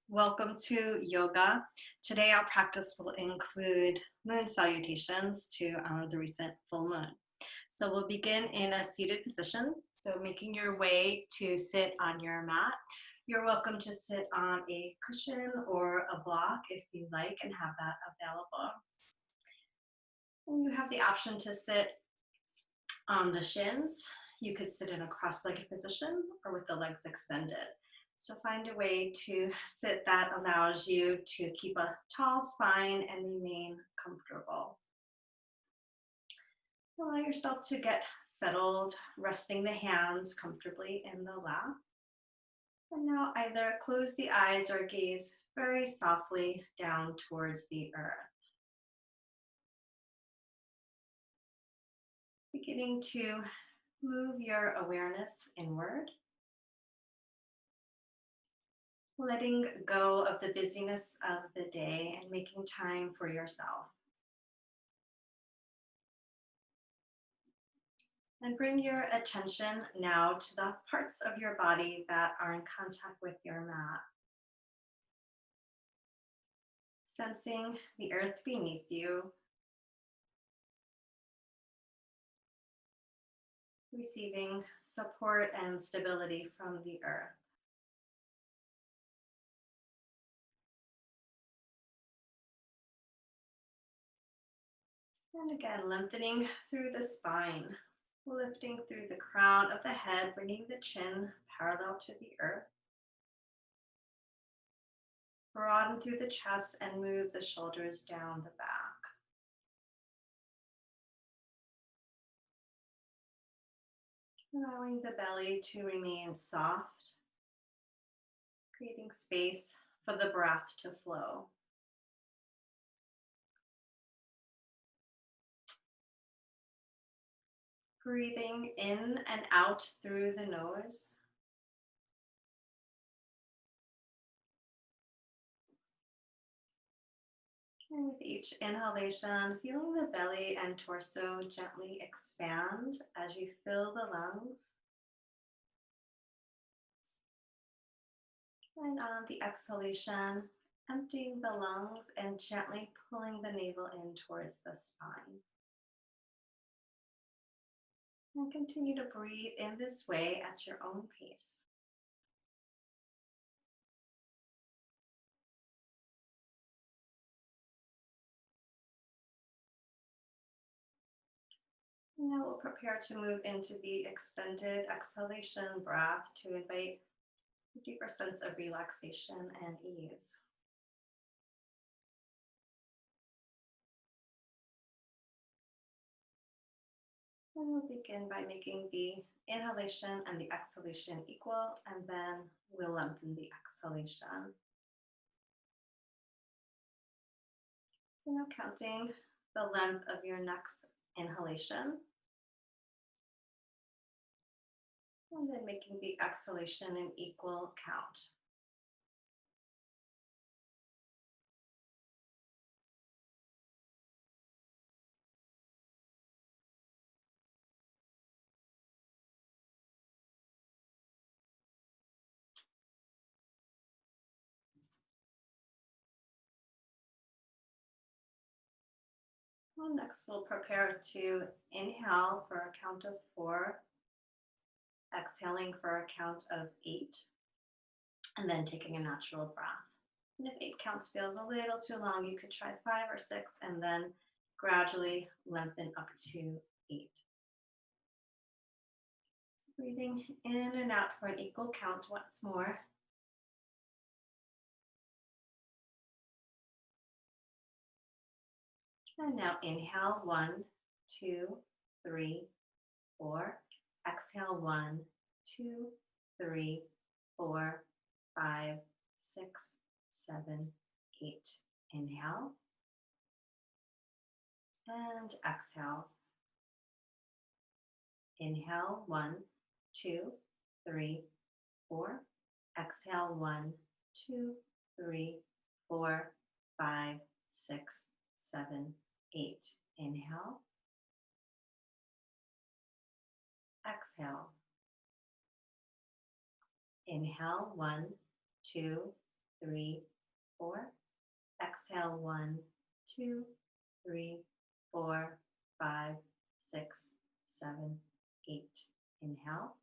Welcome to yoga. Today our practice will include moon salutations to honor the recent full moon. So we'll begin in a seated position. So making your way to sit on your mat. You're welcome to sit on a cushion or a block if you like and have that available. And you have the option to sit on the shins. You could sit in a cross-legged position or with the legs extended. So find a way to sit that allows you to keep a tall spine and remain comfortable. Allow yourself to get settled, resting the hands comfortably in the lap. And now either close the eyes or gaze very softly down towards the earth. Beginning to move your awareness inward. Letting go of the busyness of the day and making time for yourself. And bring your attention now to the parts of your body that are in contact with your mat. Sensing the earth beneath you. Receiving support and stability from the earth. And again, lengthening through the spine, lifting through the crown of the head, bringing the chin parallel to the earth. Broaden through the chest and move the shoulders down the back. Allowing the belly to remain soft, creating space for the breath to flow. Breathing in and out through the nose. And with each inhalation, feeling the belly and torso gently expand as you fill the lungs. And on the exhalation, emptying the lungs and gently pulling the navel in towards the spine. And continue to breathe in this way at your own pace. Now we'll prepare to move into the extended exhalation breath to invite a deeper sense of relaxation and ease. And we'll begin by making the inhalation and the exhalation equal, and then we'll lengthen the exhalation. So now counting the length of your next inhalation. And then making the exhalation an equal count. Well, next, we'll prepare to inhale for a count of 4, exhaling for a count of 8, and then taking a natural breath. And if 8 counts feels a little too long, you could try 5 or 6 and then gradually lengthen up to 8. Breathing in and out for an equal count once more. And now inhale 1, 2, 3, 4. Exhale 1, 2, 3, 4, 5, 6, 7, 8. Inhale and exhale. Inhale 1, 2, 3, 4. Exhale 1, 2, 3, 4, 5, 6, 7, 8. Inhale. Exhale. Inhale 1, 2, 3, 4. Exhale, 1, 2, 3, 4, 5, 6, 7, 8. Inhale.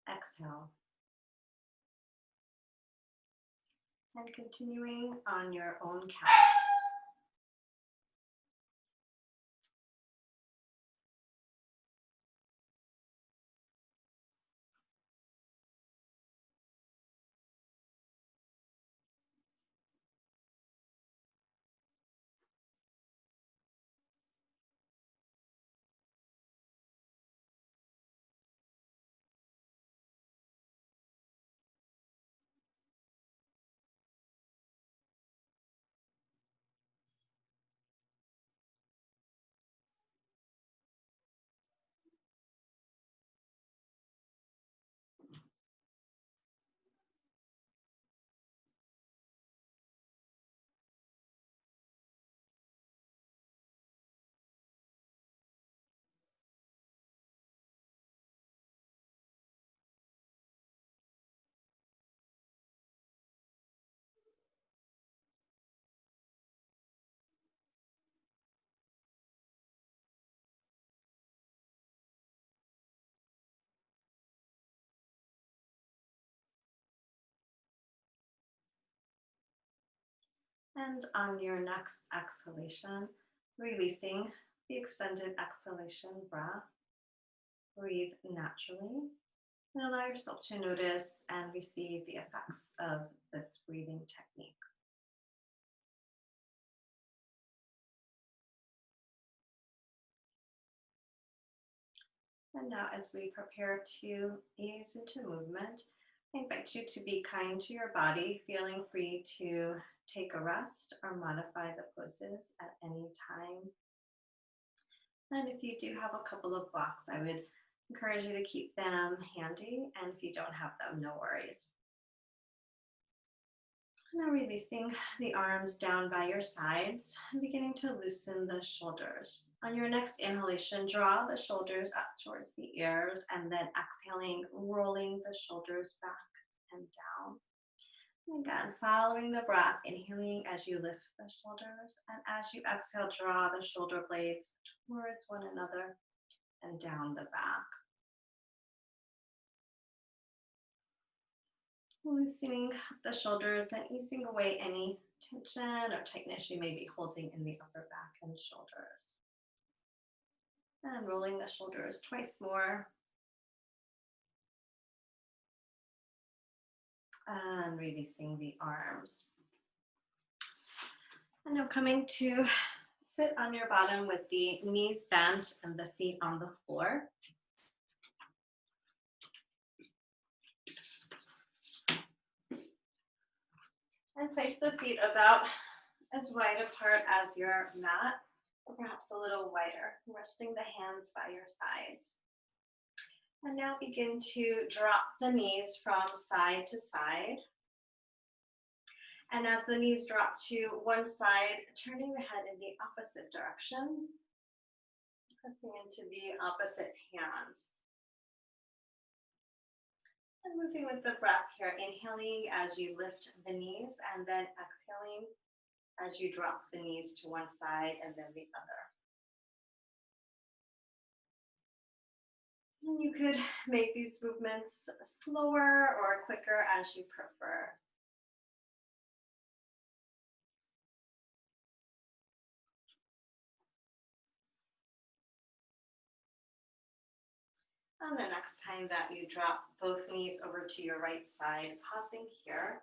Exhale. And continuing on your own count. And on your next exhalation, releasing the extended exhalation breath. Breathe naturally and allow yourself to notice and receive the effects of this breathing technique. And now, as we prepare to ease into movement, I invite you to be kind to your body, feeling free to take a rest or modify the poses at any time. And if you do have a couple of blocks, I would encourage you to keep them handy. And if you don't have them, no worries. Now releasing the arms down by your sides and beginning to loosen the shoulders. On your next inhalation, draw the shoulders up towards the ears and then exhaling, rolling the shoulders back and down. And again, following the breath, inhaling as you lift the shoulders, and as you exhale, draw the shoulder blades towards one another and down the back. Loosening the shoulders and easing away any tension or tightness you may be holding in the upper back and shoulders. And rolling the shoulders twice more. And releasing the arms. And now coming to sit on your bottom with the knees bent and the feet on the floor. And place the feet about as wide apart as your mat, or perhaps a little wider, resting the hands by your sides. And now begin to drop the knees from side to side. And as the knees drop to one side, turning the head in the opposite direction, pressing into the opposite hand. And moving with the breath here, inhaling as you lift the knees and then exhaling as you drop the knees to one side and then the other. And you could make these movements slower or quicker as you prefer. And the next time that you drop both knees over to your right side, pausing here.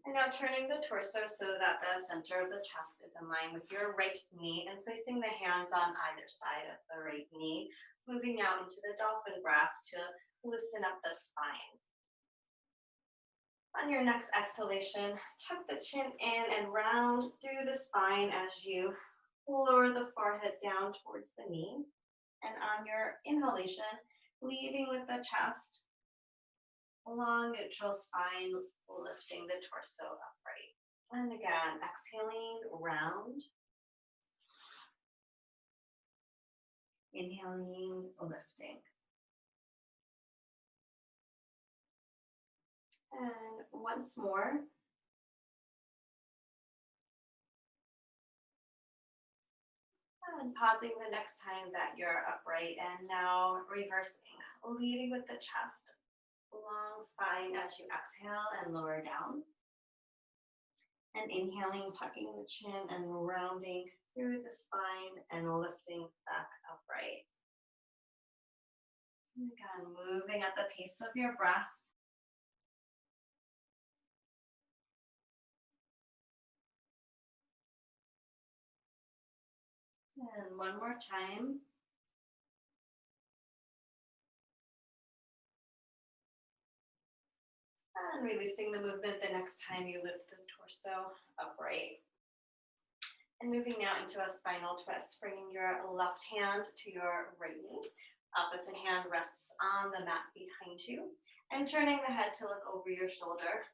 And now turning the torso so that the center of the chest is in line with your right knee and placing the hands on either side of the right knee. Moving now into the dolphin breath to loosen up the spine. On your next exhalation, tuck the chin in and round through the spine as you lower the forehead down towards the knee. And on your inhalation, leading with the chest, long neutral spine, lifting the torso upright. And again, exhaling, round. Inhaling, lifting. And once more. And pausing the next time that you're upright, and now reversing, leading with the chest, long spine as you exhale and lower down. And inhaling, tucking the chin and rounding through the spine and lifting back upright. And again, moving at the pace of your breath. And one more time. And releasing the movement the next time you lift the torso upright. And moving now into a spinal twist, bringing your left hand to your right knee. Opposite hand rests on the mat behind you. And turning the head to look over your shoulder.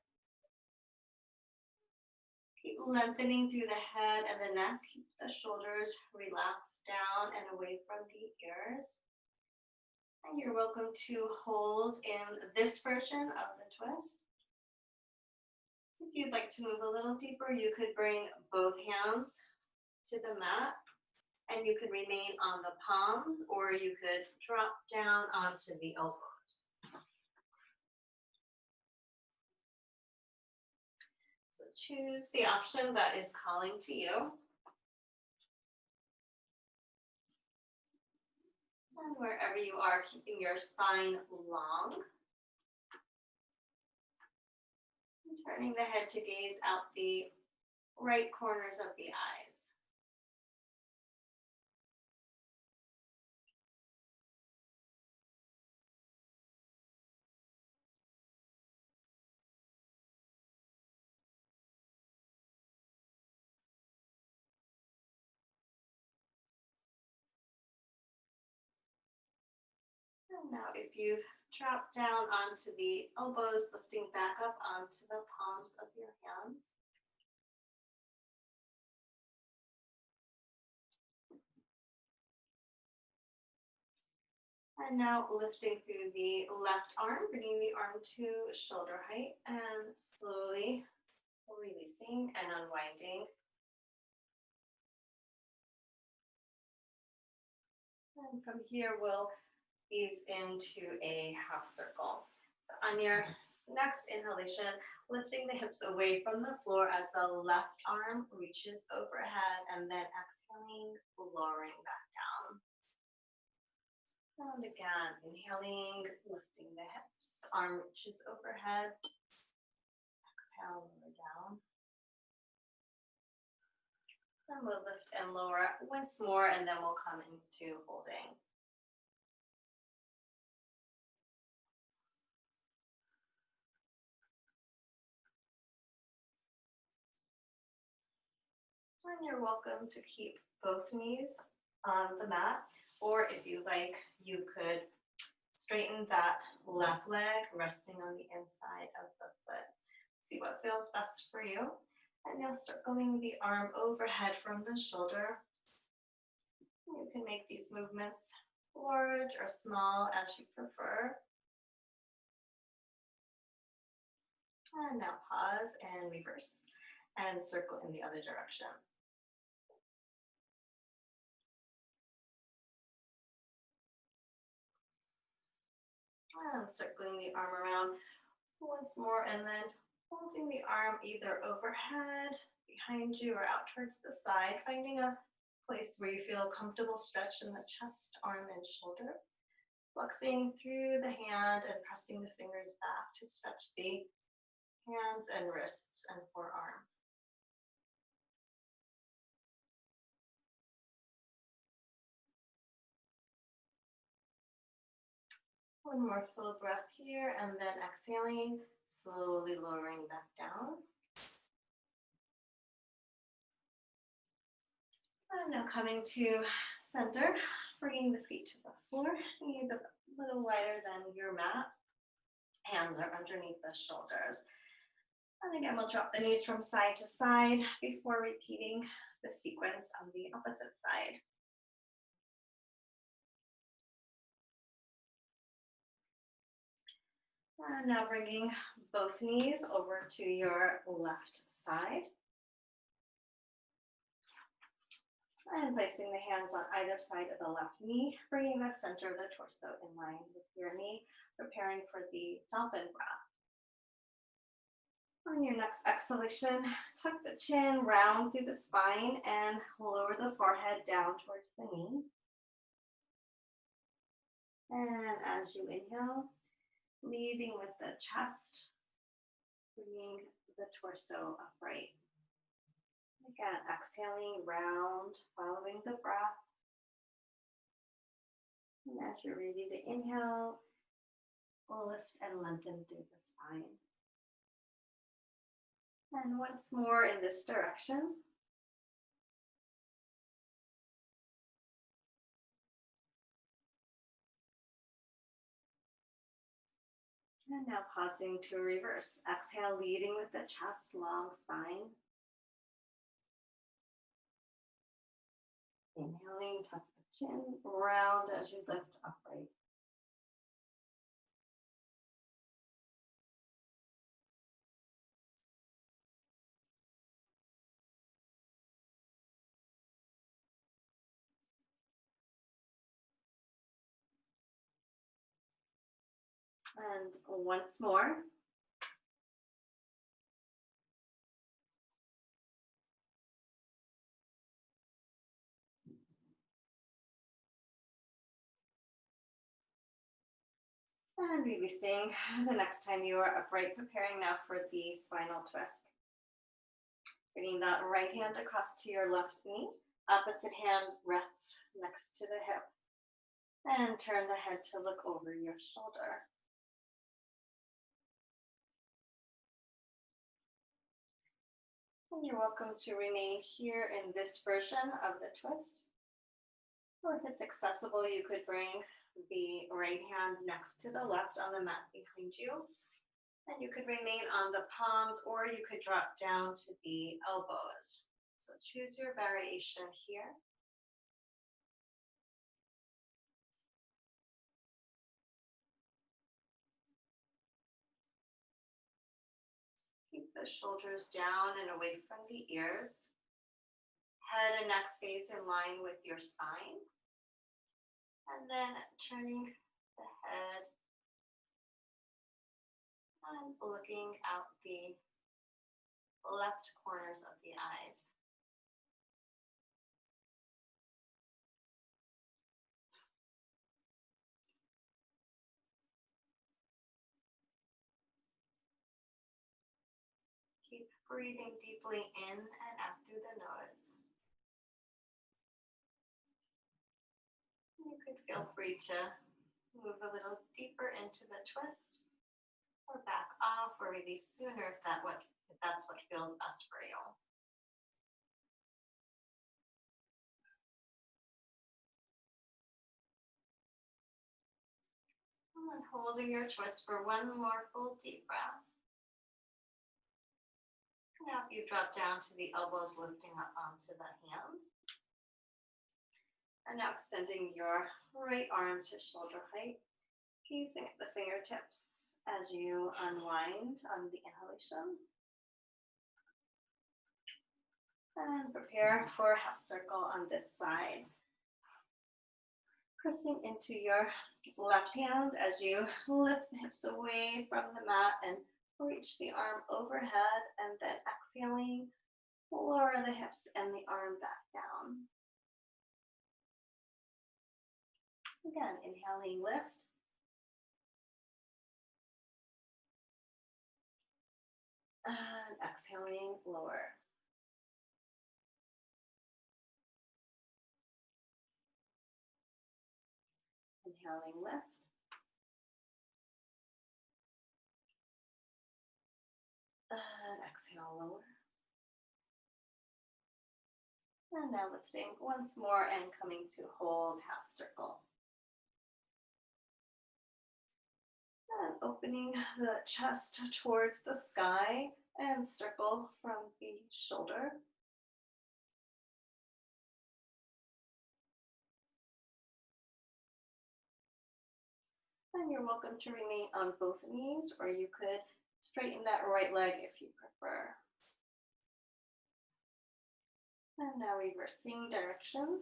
Keep lengthening through the head and the neck. Keep the shoulders relaxed down and away from the ears. And you're welcome to hold in this version of the twist. If you'd like to move a little deeper, you could bring both hands to the mat and you could remain on the palms, or you could drop down onto the elbows. So choose the option that is calling to you. And wherever you are, keeping your spine long. And turning the head to gaze out the right corners of the eyes. And now if you've dropped down onto the elbows, lifting back up onto the palms of your hands. And now lifting through the left arm, bringing the arm to shoulder height and slowly releasing and unwinding. And from here, we'll ease into a half circle. So on your next inhalation, lifting the hips away from the floor as the left arm reaches overhead, and then exhaling, lowering back down. And again, inhaling, lifting the hips, arm reaches overhead, exhale, lower down. And we'll lift and lower once more, and then we'll come into holding. And you're welcome to keep both knees on the mat, or if you like, you could straighten that left leg, resting on the inside of the foot. See what feels best for you. And now circling the arm overhead from the shoulder. You can make these movements large or small as you prefer. And now pause and reverse and circle in the other direction. And circling the arm around once more, and then holding the arm either overhead, behind you, or out towards the side, finding a place where you feel a comfortable stretch in the chest, arm, and shoulder. Flexing through the hand and pressing the fingers back to stretch the hands and wrists and forearm. One more full breath here, and then exhaling, slowly lowering back down. And now coming to center, bringing the feet to the floor, knees a little wider than your mat. Hands are underneath the shoulders. And again, we'll drop the knees from side to side before repeating the sequence on the opposite side. And now bringing both knees over to your left side. And placing the hands on either side of the left knee, bringing the center of the torso in line with your knee, preparing for the dolphin breath. On your next exhalation, tuck the chin, round through the spine, and lower the forehead down towards the knee. And as you inhale, leading with the chest, bringing the torso upright. Again, exhaling, round, following the breath. And as you're ready to inhale, lift and lengthen through the spine. And once more in this direction. And now pausing to reverse. Exhale, leading with the chest, long spine. Inhaling, tuck the chin, round as you lift upright. And once more. And releasing the next time you are upright, preparing now for the spinal twist. Bringing that right hand across to your left knee. Opposite hand rests next to the hip. And turn the head to look over your shoulder. And you're welcome to remain here in this version of the twist. Or if it's accessible, you could bring the right hand next to the left on the mat behind you. And you could remain on the palms, or you could drop down to the elbows. So choose your variation here. Keep the shoulders down and away from the ears. Head and neck stays in line with your spine. And then turning the head and looking out the left corners of the eyes. Keep breathing deeply in and out through the nose. You could feel free to move a little deeper into the twist or back off or release sooner if that's what feels best for you. And holding your twist for one more full deep breath. Now if you drop down to the elbows, lifting up onto the hands. And now extending your right arm to shoulder height, gazing at the fingertips as you unwind on the inhalation. And prepare for a half circle on this side. Pressing into your left hand as you lift the hips away from the mat and reach the arm overhead, and then exhaling, lower the hips and the arm back down. Again, inhaling, lift. And exhaling, lower. Inhaling, lift. And exhale, lower. And now lifting once more and coming to hold half circle. And opening the chest towards the sky and circle from the shoulder. And you're welcome to remain on both knees, or you could straighten that right leg if you prefer. And now reversing direction.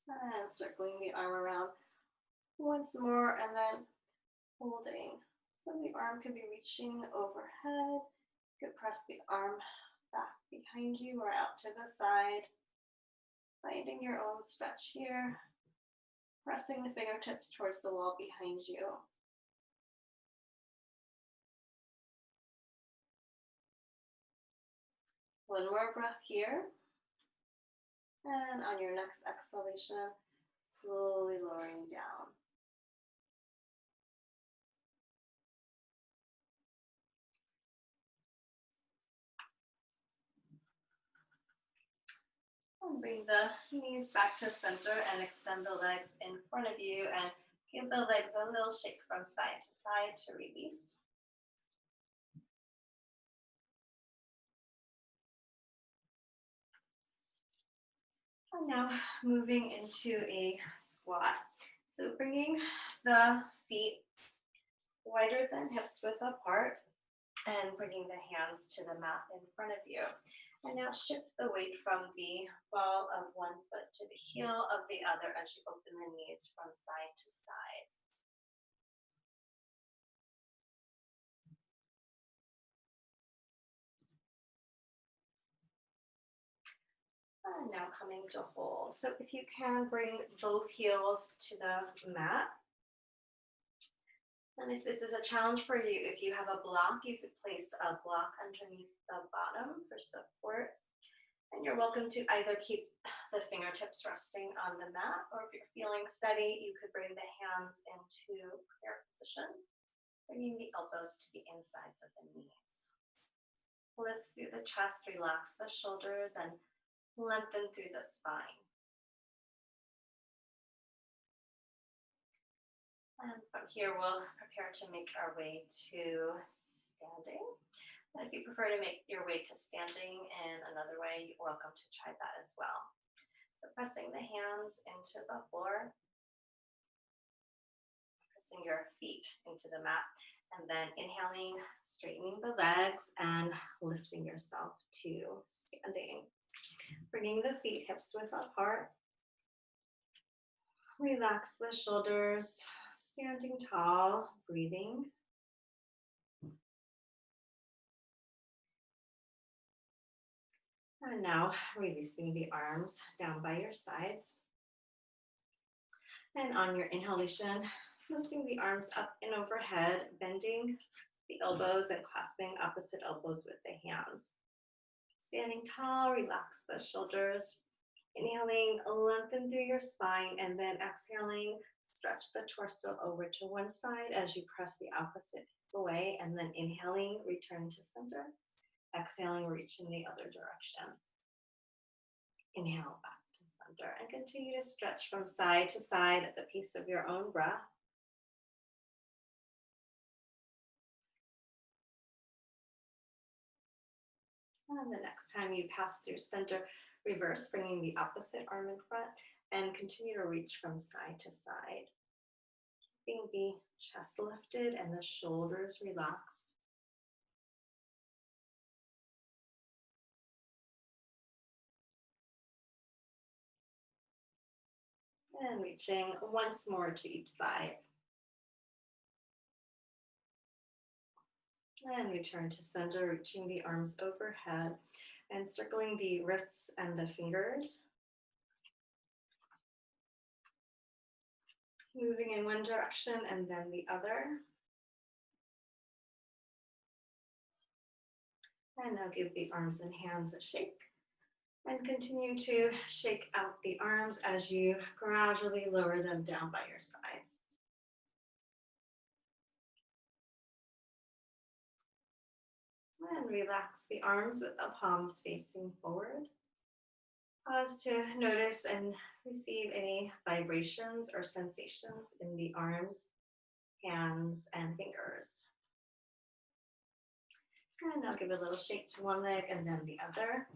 And circling the arm around once more, and then holding. So the arm could be reaching overhead. You could press the arm back behind you or out to the side. Finding your own stretch here. Pressing the fingertips towards the wall behind you. One more breath here. And on your next exhalation, slowly lowering down. And bring the knees back to center and extend the legs in front of you and give the legs a little shake from side to side to release. And now moving into a squat. So bringing the feet wider than hips width apart and bringing the hands to the mat in front of you. And now shift the weight from the ball of one foot to the heel of the other as you open the knees from side to side. And now coming to hold. So if you can bring both heels to the mat. And if this is a challenge for you, if you have a block, you could place a block underneath the bottom for support. And you're welcome to either keep the fingertips resting on the mat, or if you're feeling steady, you could bring the hands into prayer position, bringing the elbows to the insides of the knees. Lift through the chest, relax the shoulders, and lengthen through the spine. And from here, we'll prepare to make our way to standing. And if you prefer to make your way to standing in another way, you're welcome to try that as well. So pressing the hands into the floor, pressing your feet into the mat, and then inhaling, straightening the legs and lifting yourself to standing. Bringing the feet hips width apart. Relax the shoulders, standing tall, breathing. And now releasing the arms down by your sides. And on your inhalation, lifting the arms up and overhead, bending the elbows and clasping opposite elbows with the hands. Standing tall, relax the shoulders. Inhaling, lengthen through your spine, and then exhaling, stretch the torso over to one side as you press the opposite away, and then inhaling, return to center. Exhaling, reach in the other direction. Inhale back to center and continue to stretch from side to side at the pace of your own breath. And the next time you pass through center, reverse, bringing the opposite arm in front and continue to reach from side to side. Keeping the chest lifted and the shoulders relaxed. And reaching once more to each side. And return to center, reaching the arms overhead and circling the wrists and the fingers. Moving in one direction and then the other. And now give the arms and hands a shake. And continue to shake out the arms as you gradually lower them down by your sides. And relax the arms with the palms facing forward. Pause to notice and receive any vibrations or sensations in the arms, hands, and fingers. And now give a little shake to one leg and then the other.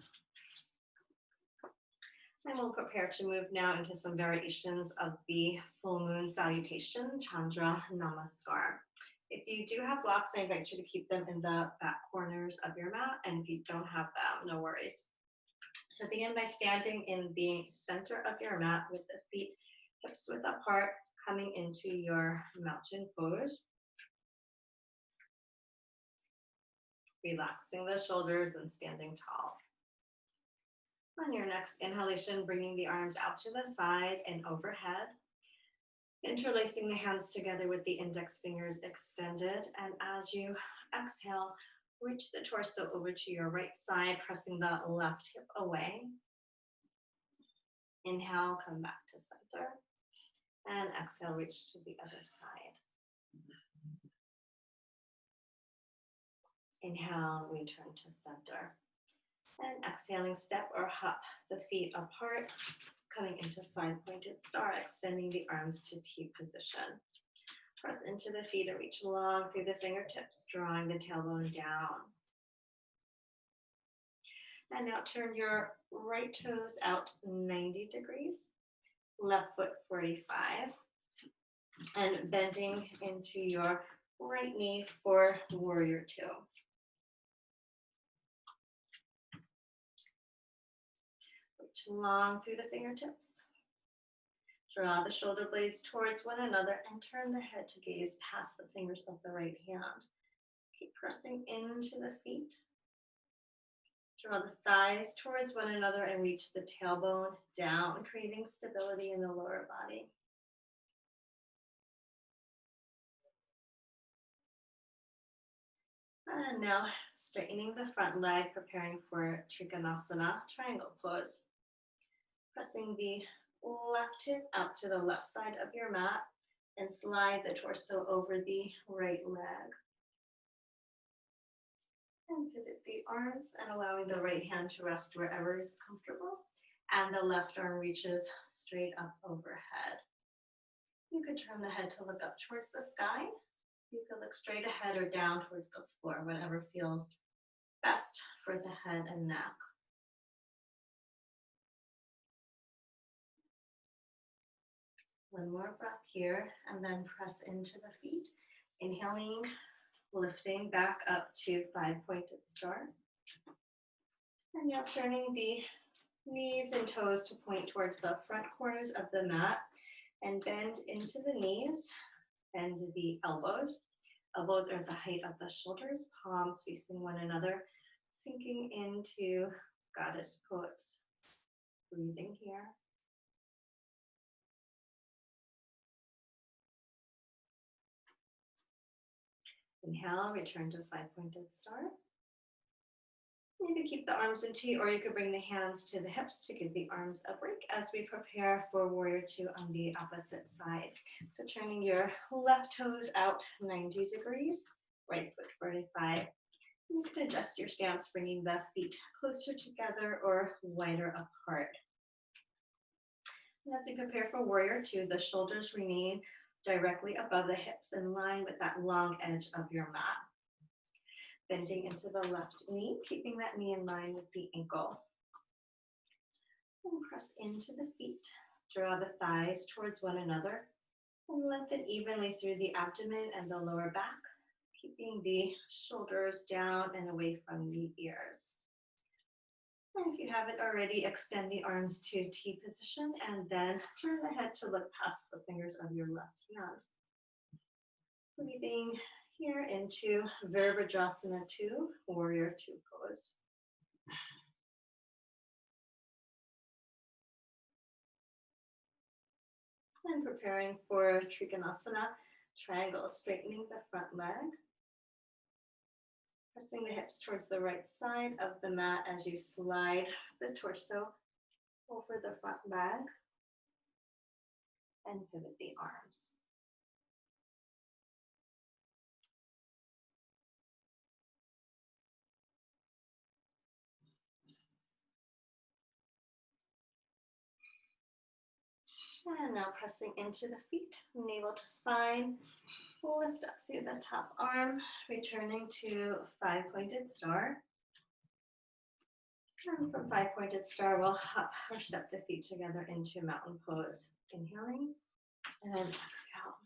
And we'll prepare to move now into some variations of the full moon salutation, Chandra Namaskar. If you do have blocks, I invite you to keep them in the back corners of your mat. And if you don't have them, no worries. So begin by standing in the center of your mat with the feet hips width apart, coming into your mountain pose. Relaxing the shoulders and standing tall. On your next inhalation, bringing the arms out to the side and overhead. Interlacing the hands together with the index fingers extended. And as you exhale, reach the torso over to your right side, pressing the left hip away. Inhale, come back to center. And exhale, reach to the other side. Inhale, return to center. And exhaling, step or hop the feet apart, coming into five-pointed star, extending the arms to T position. Press into the feet and reach long through the fingertips, drawing the tailbone down. And now turn your right toes out 90 degrees, left foot 45, and bending into your right knee for warrior two. Reach long through the fingertips. Draw the shoulder blades towards one another and turn the head to gaze past the fingers of the right hand. Keep pressing into the feet. Draw the thighs towards one another and reach the tailbone down, creating stability in the lower body. And now straightening the front leg, preparing for Trikonasana, triangle pose. Pressing the left hip out to the left side of your mat and slide the torso over the right leg. And pivot the arms and allowing the right hand to rest wherever is comfortable. And the left arm reaches straight up overhead. You could turn the head to look up towards the sky. You could look straight ahead or down towards the floor, whatever feels best for the head and neck. One more breath here, and then press into the feet. Inhaling, lifting back up to five-pointed star. And now turning the knees and toes to point towards the front corners of the mat and bend into the knees, bend the elbows. Elbows are at the height of the shoulders, palms facing one another, sinking into goddess pose. Breathing here. Inhale, return to five-pointed star. Maybe keep the arms in T, or you could bring the hands to the hips to give the arms a break as we prepare for warrior two on the opposite side. So turning your left toes out 90 degrees, right foot 45. You can adjust your stance, bringing the feet closer together or wider apart. And as we prepare for warrior two, the shoulders remain directly above the hips in line with that long edge of your mat. Bending into the left knee, keeping that knee in line with the ankle. And press into the feet. Draw the thighs towards one another and lengthen evenly through the abdomen and the lower back, keeping the shoulders down and away from the ears. And if you haven't already, extend the arms to T position and then turn the head to look past the fingers of your left hand. Breathing here into Virabhadrasana 2, warrior 2 pose. And preparing for Trikonasana, triangle, straightening the front leg. Pressing the hips towards the right side of the mat as you slide the torso over the front leg and pivot the arms. And now pressing into the feet, navel to spine, Lift up through the top arm, returning to five-pointed star. And from five-pointed star, we'll hop or step the feet together into mountain pose. Inhaling, and then exhale.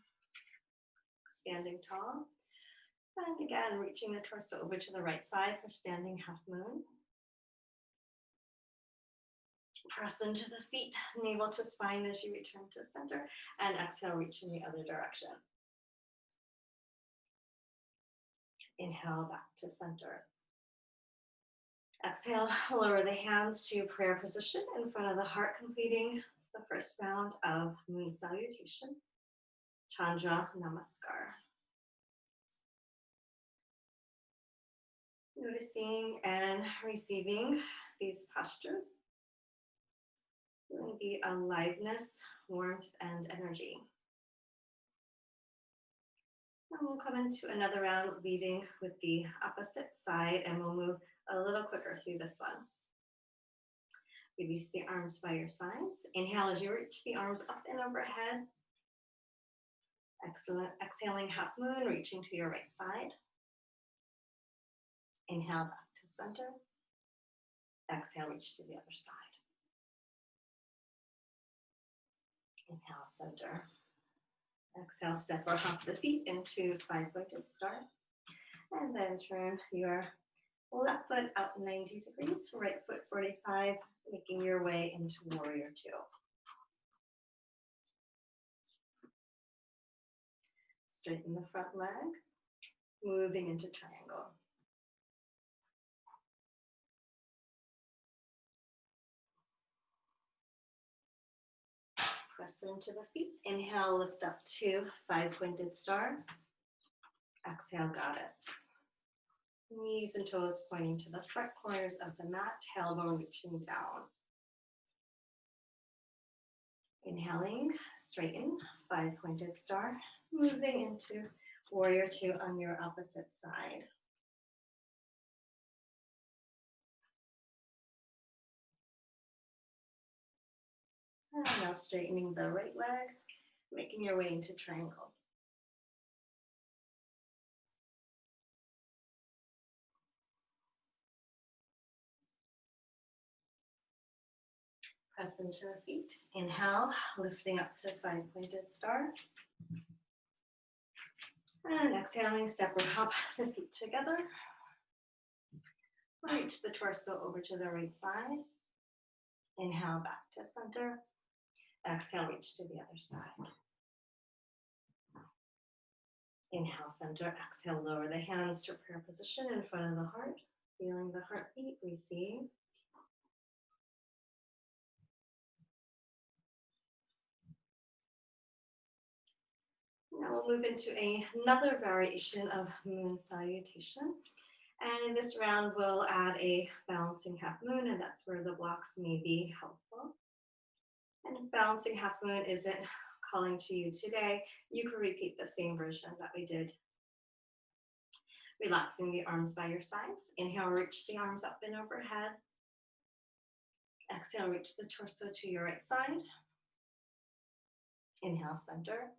Standing tall. And again, reaching the torso over to the right side for standing half moon. Press into the feet, navel to spine as you return to center, and exhale, reach in the other direction. Inhale, back to center. Exhale, lower the hands to prayer position in front of the heart, completing the first round of moon salutation, Chandra Namaskar. Noticing and receiving these postures, feeling the aliveness, warmth, and energy. And we'll come into another round leading with the opposite side, and we'll move a little quicker through this one. Release the arms by your sides. Inhale as you reach the arms up and overhead. Excellent. Exhaling half moon, reaching to your right side. Inhale back to center. Exhale, reach to the other side. Inhale, center. Exhale, step or hop the feet into five-pointed star. And then turn your left foot out 90 degrees, right foot 45, making your way into warrior two. Straighten the front leg, moving into triangle. Press into the feet. Inhale, lift up to five-pointed star. Exhale, goddess. Knees and toes pointing to the front corners of the mat, tailbone reaching down. Inhaling, straighten, five-pointed star. Moving into warrior two on your opposite side. And now straightening the right leg, making your way into triangle. Press into the feet. Inhale, lifting up to five-pointed star. And exhaling, step or hop the feet together. Reach the torso over to the right side. Inhale, back to center. Exhale, reach to the other side. Inhale, center. Exhale, lower the hands to prayer position in front of the heart. Feeling the heartbeat, receive. Now we'll move into another variation of moon salutation. And in this round, we'll add a balancing half moon, and that's where the blocks may be helpful. And if balancing half moon isn't calling to you today, you can repeat the same version that we did. Relaxing the arms by your sides. Inhale, reach the arms up and overhead. Exhale, reach the torso to your right side. Inhale, center.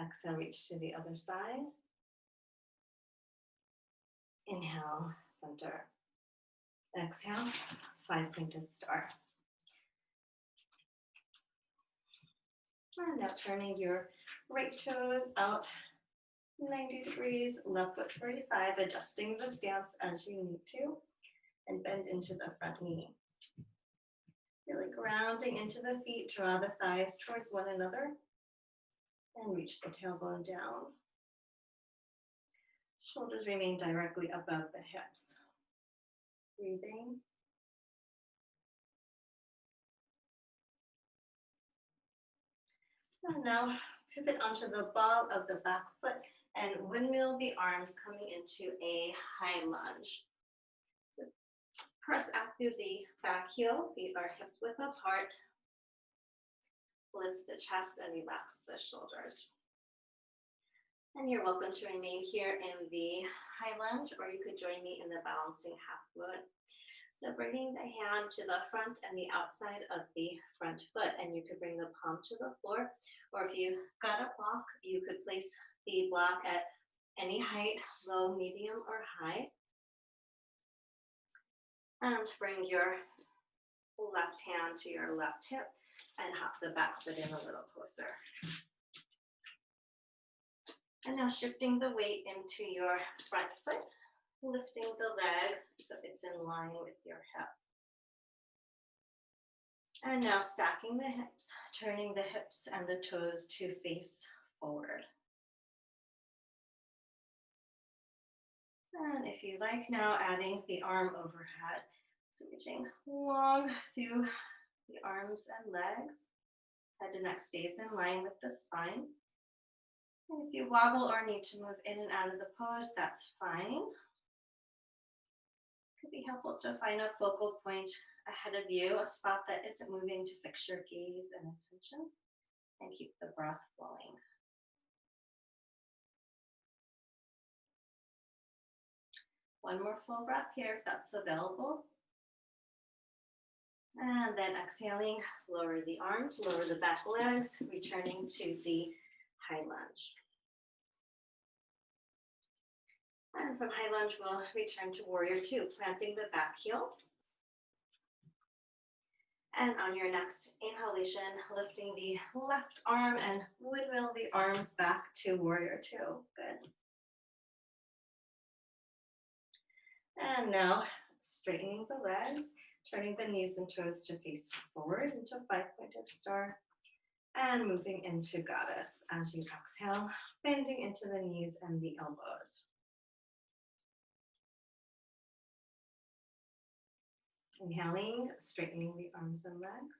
Exhale, reach to the other side. Inhale, center. Exhale, five-pointed star. And now turning your right toes out 90 degrees, left foot 45, adjusting the stance as you need to, and bend into the front knee. Really grounding into the feet, draw the thighs towards one another, and reach the tailbone down. Shoulders remain directly above the hips. Breathing. And now pivot onto the ball of the back foot and windmill the arms, coming into a high lunge. So press out through the back heel, feet are hip width apart. Lift the chest and relax the shoulders. And you're welcome to remain here in the high lunge, or you could join me in the balancing half moon. So bringing the hand to the front and the outside of the front foot, and you could bring the palm to the floor, or if you got a block, you could place the block at any height, low, medium, or high. And bring your left hand to your left hip and hop the back foot in a little closer. And now shifting the weight into your front foot, lifting the leg so it's in line with your hip. And now stacking the hips, turning the hips and the toes to face forward. And if you like, now adding the arm overhead. So reaching long through the arms and legs. Head and neck stays in line with the spine. And if you wobble or need to move in and out of the pose, that's fine. It could be helpful to find a focal point ahead of you, a spot that isn't moving to fix your gaze and attention, and keep the breath flowing. One more full breath here if that's available. And then exhaling, lower the arms, lower the back legs, returning to the high lunge. And from high lunge, we'll return to warrior two, planting the back heel. And on your next inhalation, lifting the left arm and windmill the arms back to warrior two. Good. And now straightening the legs, turning the knees and toes to face forward into five-pointed star, and moving into goddess as you exhale, bending into the knees and the elbows. Inhaling, straightening the arms and legs.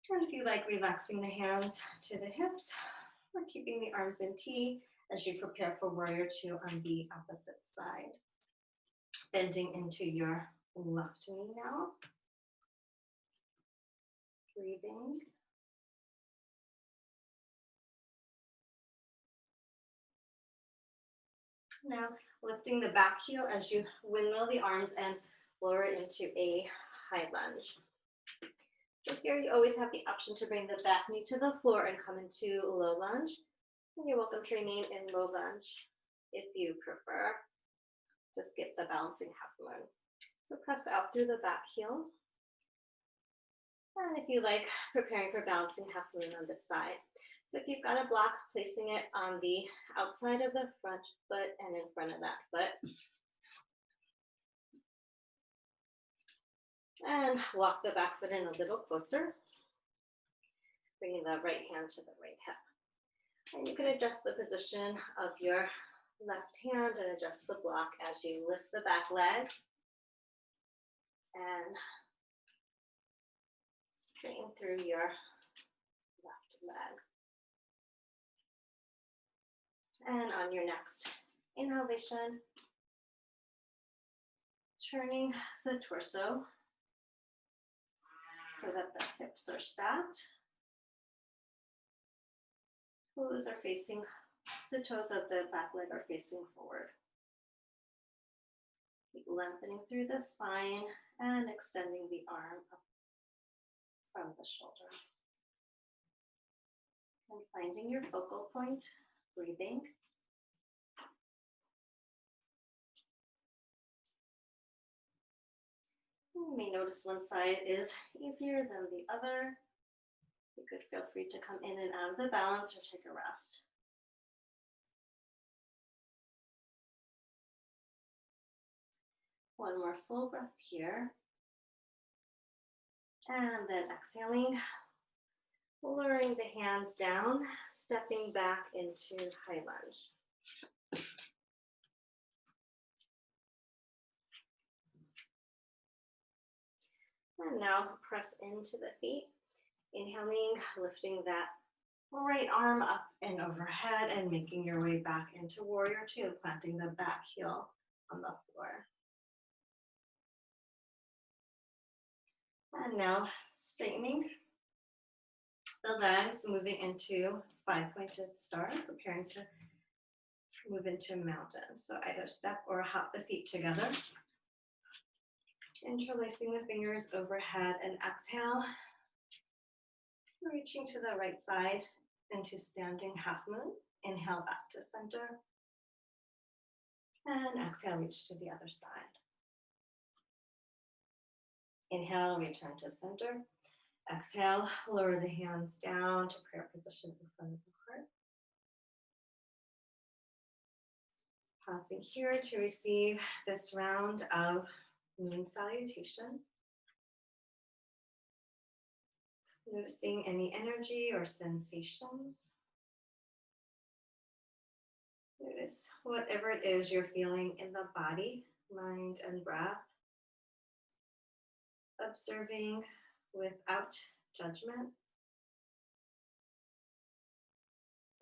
And if you like, relaxing the hands to the hips, or keeping the arms in T as you prepare for warrior two on the opposite side. Bending into your left knee now. Breathing. Now lifting the back heel as you windmill the arms and lower into a high lunge. So here you always have the option to bring the back knee to the floor and come into low lunge. And you're welcome to remain in low lunge if you prefer. Just get the balancing half moon. So press out through the back heel. And if you like, preparing for balancing half moon on this side. So if you've got a block, placing it on the outside of the front foot and in front of that foot. And walk the back foot in a little closer. Bringing the right hand to the right hip. And you can adjust the position of your left hand and adjust the block as you lift the back leg. And straighten through your left leg. And on your next inhalation, turning the torso so that the hips are stacked. Toes are facing, the toes of the back leg are facing forward. Keep lengthening through the spine and extending the arm up from the shoulder. And finding your focal point, breathing. You may notice one side is easier than the other. You could feel free to come in and out of the balance or take a rest. One more full breath here. And then exhaling, lowering the hands down, stepping back into high lunge. And now press into the feet. Inhaling, lifting that right arm up and overhead and making your way back into warrior two, planting the back heel on the floor. And now straightening the legs, moving into five-pointed star, preparing to move into mountain. So either step or hop the feet together. Interlacing the fingers overhead and exhale, reaching to the right side into standing half moon. Inhale back to center. And exhale, reach to the other side. Inhale, return to center. Exhale, lower the hands down to prayer position in front of the heart. Pausing here to receive this round of moon salutation. Noticing any energy or sensations. Notice whatever it is you're feeling in the body, mind, and breath. Observing without judgment.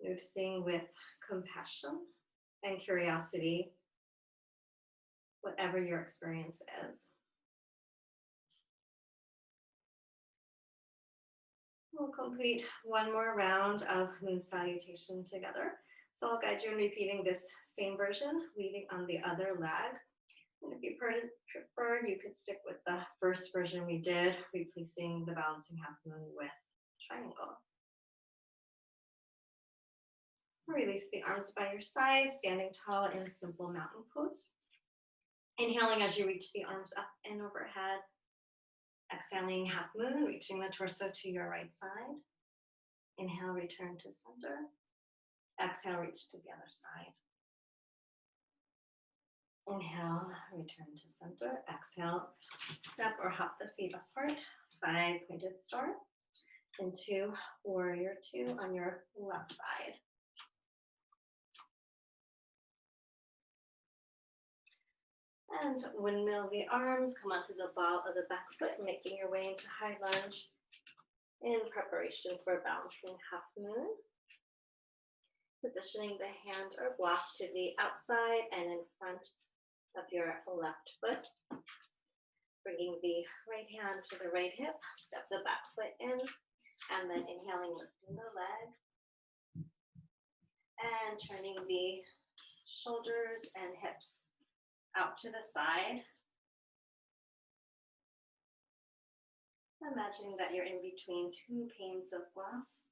Noticing with compassion and curiosity whatever your experience is. We'll complete one more round of moon salutation together. So I'll guide you in repeating this same version, leading on the other leg. And if you prefer, you could stick with the first version we did, replacing the balancing half moon with triangle. Release the arms by your side, standing tall in simple mountain pose. Inhaling as you reach the arms up and overhead. Exhaling half moon, reaching the torso to your right side. Inhale, return to center. Exhale, reach to the other side. Inhale, return to center. Exhale, step or hop the feet apart. 5 pointed star into warrior 2 on your left side. And windmill the arms, come onto the ball of the back foot, making your way into high lunge in preparation for balancing half moon. Positioning the hand or block to the outside and in front of your left foot. Bringing the right hand to the right hip, step the back foot in, and then inhaling, lifting the leg. And turning the shoulders and hips out to the side. Imagining that you're in between 2 panes of glass.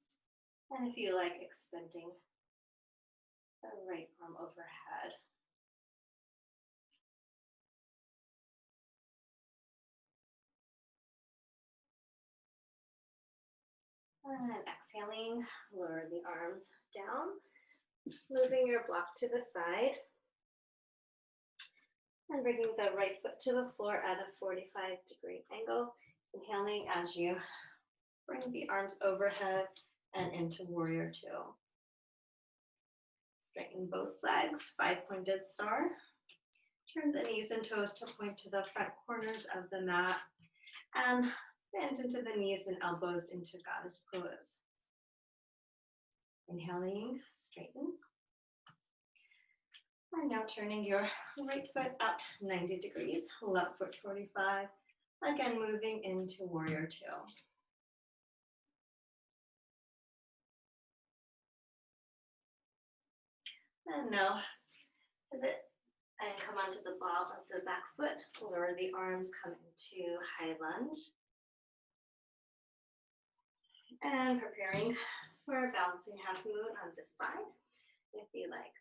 And if you like, extending the right arm overhead. And exhaling, lower the arms down. Moving your block to the side. And bringing the right foot to the floor at a 45-degree angle. Inhaling as you bring the arms overhead and into warrior 2. Straighten both legs, 5-pointed star. Turn the knees and toes to point to the front corners of the mat. And bend into the knees and elbows into goddess pose. Inhaling, straighten. And now turning your right foot up 90 degrees, left foot 45. Again, moving into warrior 2. And now pivot and come onto the ball of the back foot. Lower the arms, come into high lunge. And preparing for balancing half moon on this side. If you like.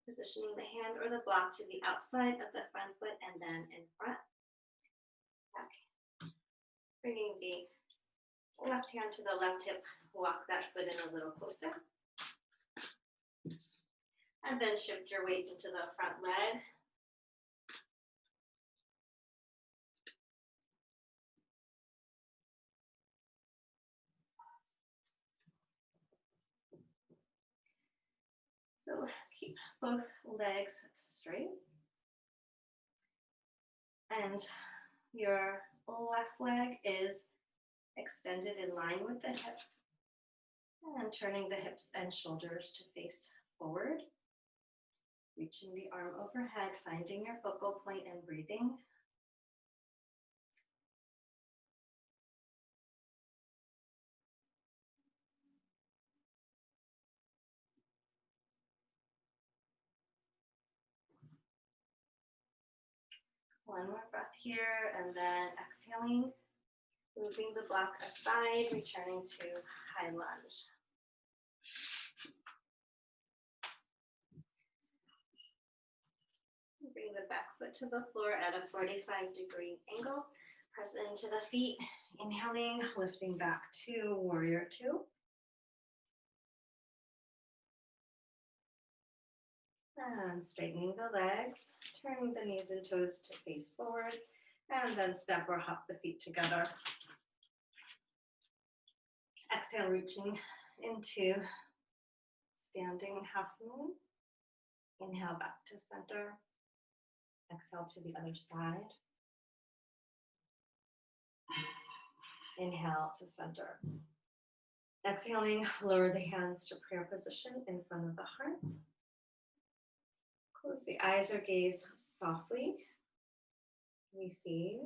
Positioning the hand or the block to the outside of the front foot and then in front. Back. Bringing the left hand to the left hip, walk that foot in a little closer. And then shift your weight into the front leg. So keep both legs straight. And your left leg is extended in line with the hip. And turning the hips and shoulders to face forward. Reaching the arm overhead, finding your focal point and breathing. One more breath here, and then exhaling, moving the block aside, returning to high lunge. Bring the back foot to the floor at a 45-degree angle. Press into the feet, inhaling, lifting back to warrior two. And straightening the legs, turning the knees and toes to face forward, and then step or hop the feet together. Exhale, reaching into standing half moon. Inhale back to center. Exhale to the other side. Inhale to center. Exhaling, lower the hands to prayer position in front of the heart. Close the eyes or gaze softly. Receive.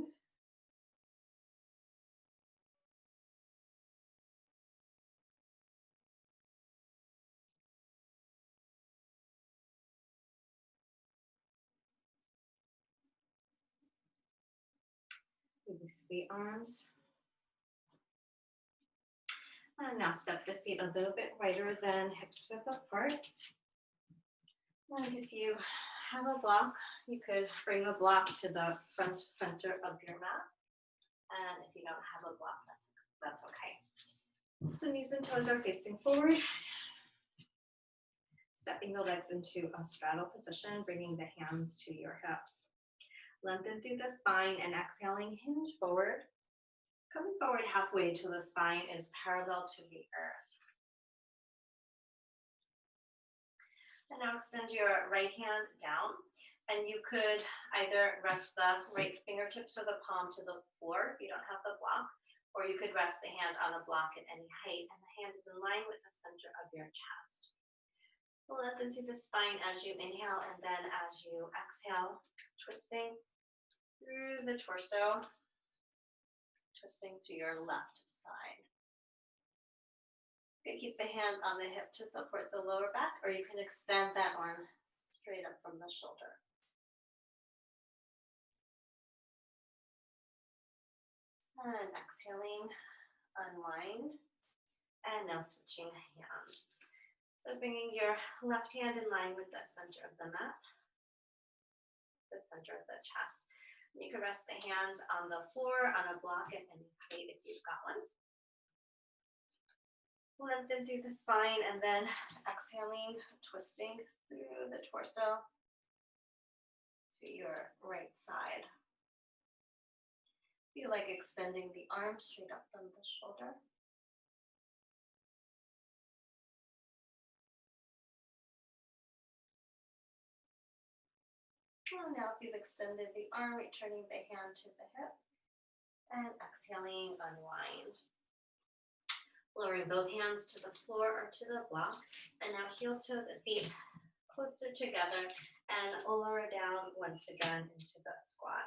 Release the arms. And now step the feet a little bit wider than hips width apart. And if you have a block, you could bring the block to the front center of your mat. And if you don't have a block, that's okay. So knees and toes are facing forward. Stepping the legs into a straddle position, bringing the hands to your hips. Lengthen through the spine and exhaling, hinge forward. Coming forward halfway till the spine is parallel to the earth. And now extend your right hand down, and you could either rest the right fingertips or the palm to the floor if you don't have the block, or you could rest the hand on a block at any height, and the hand is in line with the center of your chest. Lengthen through the spine as you inhale, and then as you exhale, twisting through the torso, twisting to your left side. You can keep the hand on the hip to support the lower back, or you can extend that arm straight up from the shoulder. And exhaling, unwind, and now switching hands. So bringing your left hand in line with the center of the mat, the center of the chest. You can rest the hands on the floor, on a block at any height if you've got one. Lengthen through the spine, and then exhaling, twisting through the torso to your right side. Feel like extending the arm straight up from the shoulder. And now if you've extended the arm, returning the hand to the hip, and exhaling, unwind. Lowering both hands to the floor or to the block, and now heel to the feet closer together, and lower down once again into the squat.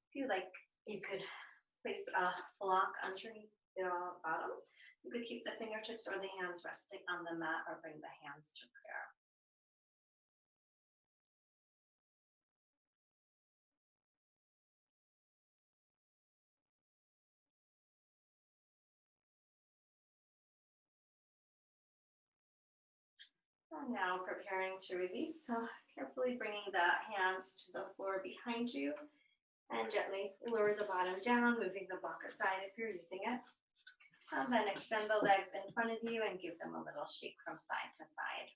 If you like, you could place a block underneath the bottom. You could keep the fingertips or the hands resting on the mat, or bring the hands to prayer. And now preparing to release, so carefully bringing the hands to the floor behind you, and gently lower the bottom down, moving the block aside if you're using it. And then extend the legs in front of you and give them a little shake from side to side.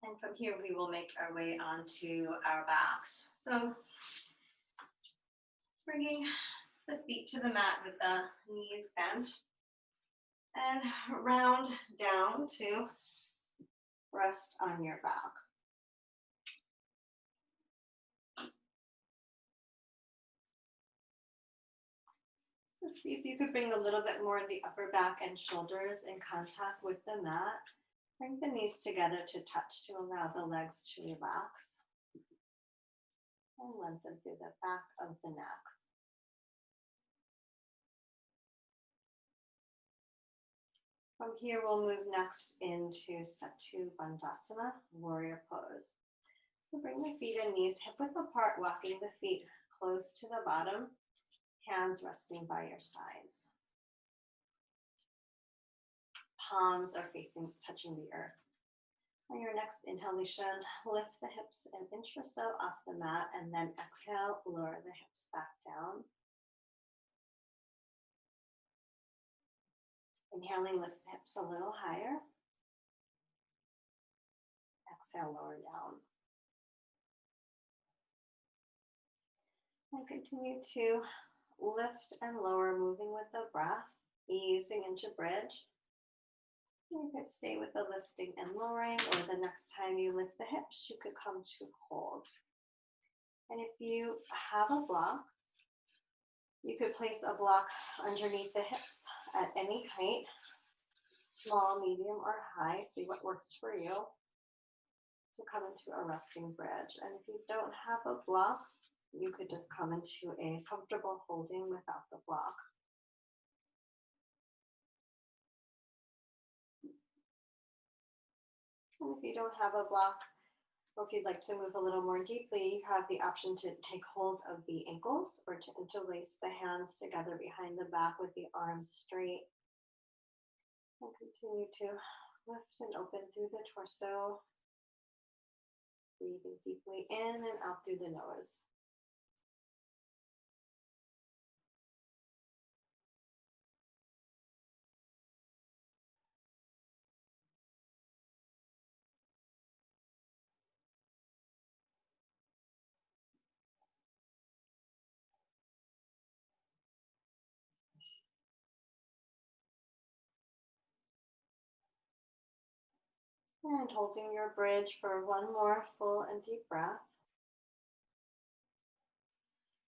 And from here, we will make our way onto our backs. So bringing the feet to the mat with the knees bent, and round down to rest on your back. So see if you could bring a little bit more of the upper back and shoulders in contact with the mat. Bring the knees together to touch to allow the legs to relax. And lengthen through the back of the neck. From here, we'll move next into Setu Bandhasana, warrior pose. So bring the feet and knees hip width apart, walking the feet close to the bottom, hands resting by your sides. Palms are facing, touching the earth. On your next inhalation, lift the hips an inch or so off the mat, and then exhale, lower the hips back down. Inhaling, lift the hips a little higher. Exhale, lower down. And continue to lift and lower, moving with the breath, easing into bridge. You could stay with the lifting and lowering, or the next time you lift the hips, you could come to hold. And if you have a block, you could place a block underneath the hips at any height, small, medium, or high. See what works for you to come into a resting bridge. And if you don't have a block, you could just come into a comfortable holding without the block. And if you don't have a block, or if you'd like to move a little more deeply, you have the option to take hold of the ankles or to interlace the hands together behind the back with the arms straight. And continue to lift and open through the torso, breathing deeply in and out through the nose. And holding your bridge for one more full and deep breath.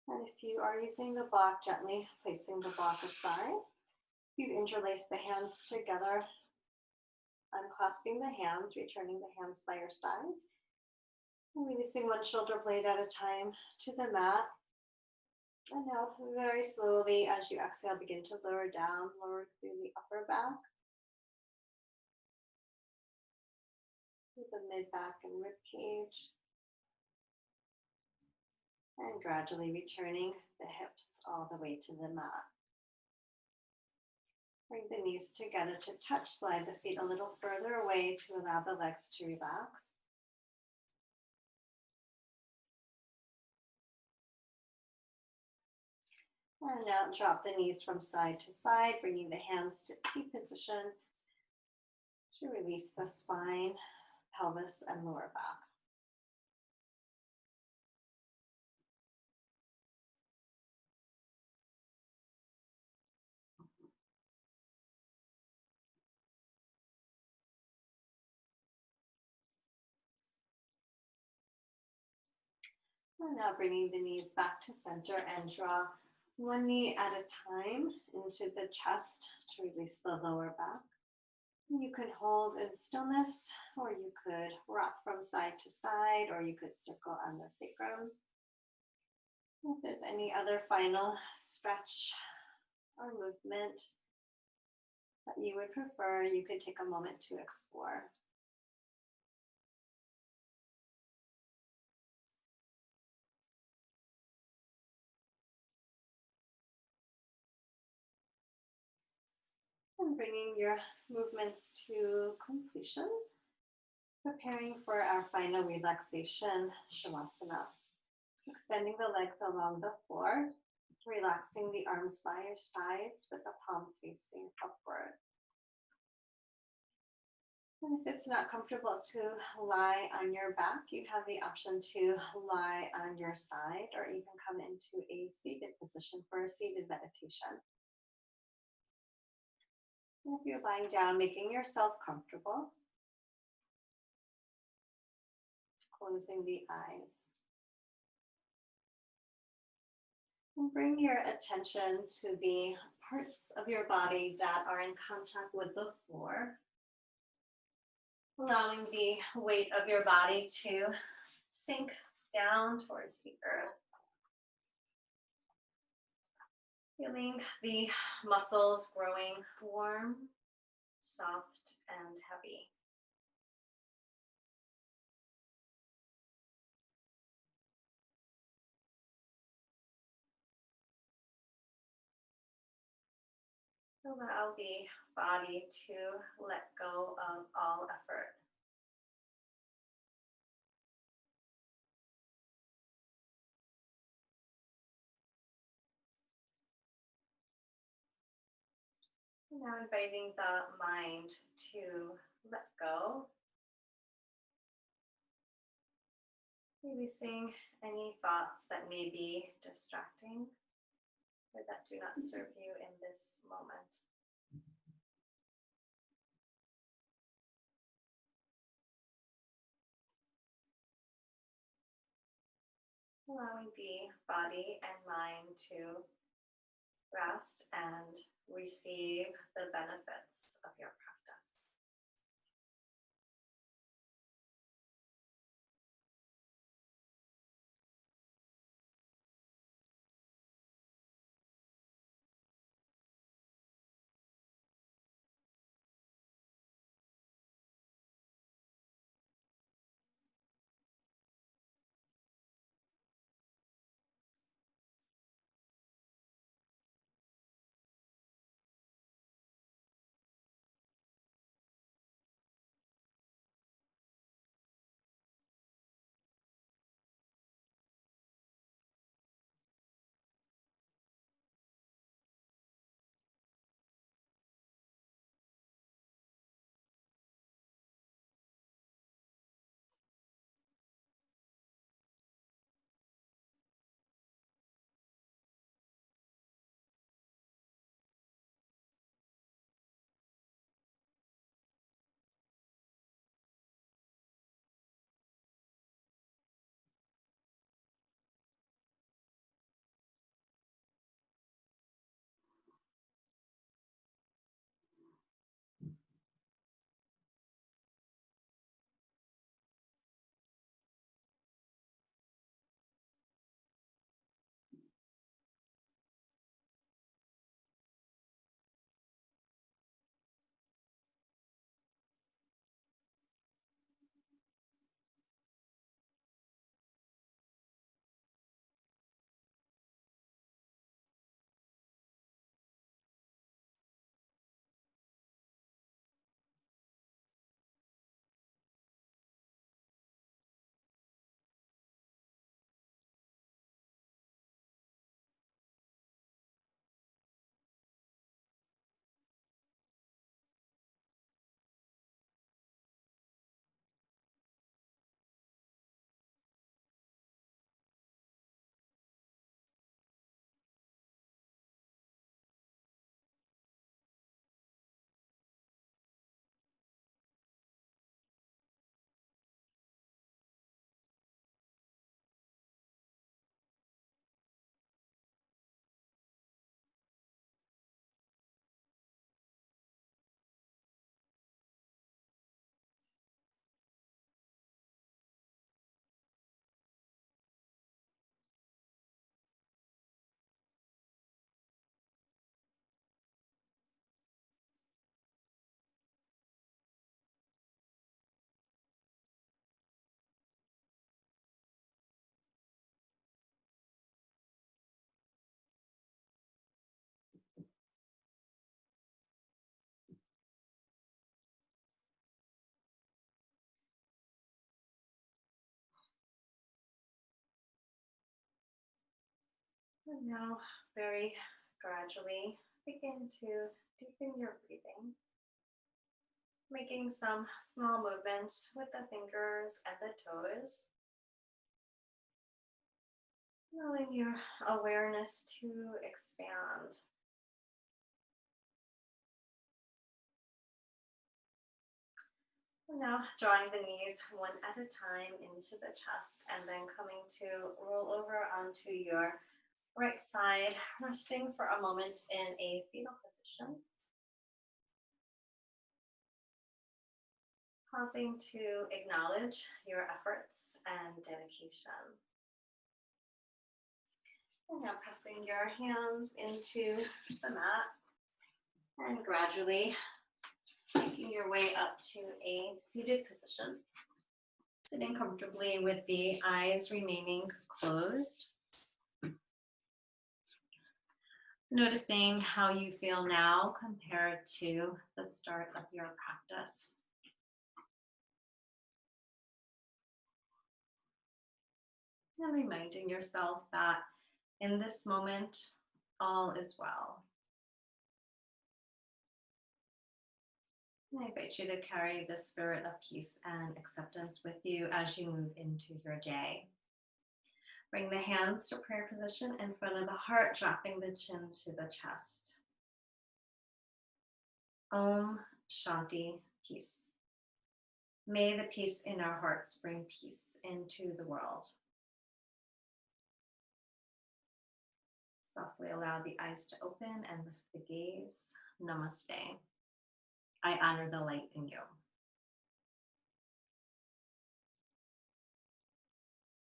And if you are using the block, gently placing the block aside. You interlace the hands together, unclasping the hands, returning the hands by your sides, and releasing one shoulder blade at a time to the mat. And now very slowly, as you exhale, begin to lower down, lower through the upper back, through the mid back and rib cage, and gradually returning the hips all the way to the mat. Bring the knees together to touch, slide the feet a little further away to allow the legs to relax. And now drop the knees from side to side, bringing the hands to T position to release the spine, pelvis, and lower back. And now bringing the knees back to center and draw one knee at a time into the chest to release the lower back. You can hold in stillness, or you could rock from side to side, or you could circle on the sacrum. If there's any other final stretch or movement that you would prefer, you could take a moment to explore. And bringing your movements to completion, preparing for our final relaxation, Shavasana. Extending the legs along the floor, relaxing the arms by your sides with the palms facing upward. And if it's not comfortable to lie on your back, you have the option to lie on your side or even come into a seated position for a seated meditation. And if you're lying down, making yourself comfortable, closing the eyes. And bring your attention to the parts of your body that are in contact with the floor, allowing the weight of your body to sink down towards the earth. Feeling the muscles growing warm, soft, and heavy. Allow the body to let go of all effort. Now inviting the mind to let go, releasing any thoughts that may be distracting or that do not serve you in this moment. Allowing the body and mind to rest and receive the benefits of your practice. And now, very gradually, begin to deepen your breathing, making some small movements with the fingers and the toes, allowing your awareness to expand. And now, drawing the knees one at a time into the chest, and then coming to roll over onto your right side, resting for a moment in a fetal position. Pausing to acknowledge your efforts and dedication. And now pressing your hands into the mat and gradually making your way up to a seated position. Sitting comfortably with the eyes remaining closed. Noticing how you feel now compared to the start of your practice. And reminding yourself that in this moment, all is well. I invite you to carry the spirit of peace and acceptance with you as you move into your day. Bring the hands to prayer position in front of the heart, dropping the chin to the chest. Om Shanti, peace. May the peace in our hearts bring peace into the world. Softly allow the eyes to open and lift the gaze. Namaste. I honor the light in you.